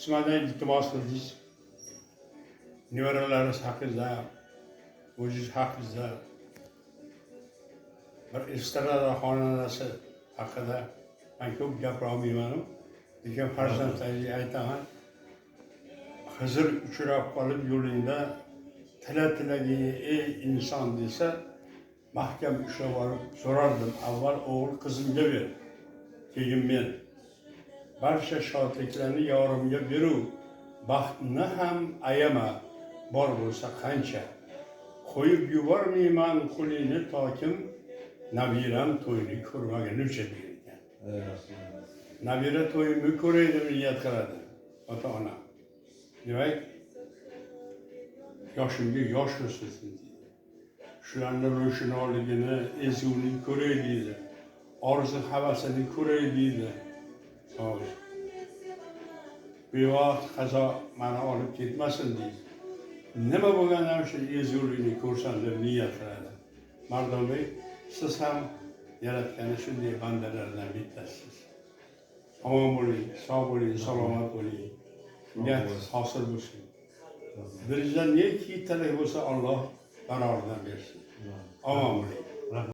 qismadan iltimos qildingiz. Nevaralaringiz haqida, o'zingiz haqingizda bir estrada xonandasi haqida men ko'p gapira olmayman, lekin farzandlarimga aytaman. Xizr uchrab qolib yo'lingda tilaging ey inson desa, mahkam ushlab olib so'rardim. Avval o'g'il qizimga ber, keyin men. Barcha shodliklarni yorimga beru, baxtni ham ayama, bor bo'lsa qancha. Qo'yib yubormayman qo'lingni tokim, nabiram to'yini ko'rmaguncha degan. Nabira to'yimni ko'ray deb niyat qiladi ota-ona. Demak, yoshimga yosh o'ssin deydi. Shularni ro'shnoligini, ezguligini ko'ray deydi. Orzu havasini ko'ray deydi. Bevaqt qazo meni olib ketmasin deydi. Nima bo'lganda ham shu ezgulikni ko'rsam deb niyat qiladi. Mardombek, siz ham yaratgani shunday bandalardan bittasisiz. Omon bo'ling, sog' bo'ling, salomat bo'ling. Niyat hosil bo'lsin. Birinchidan neki talab bo'lsa Alloh baroridan bersin. Omon bo'ling.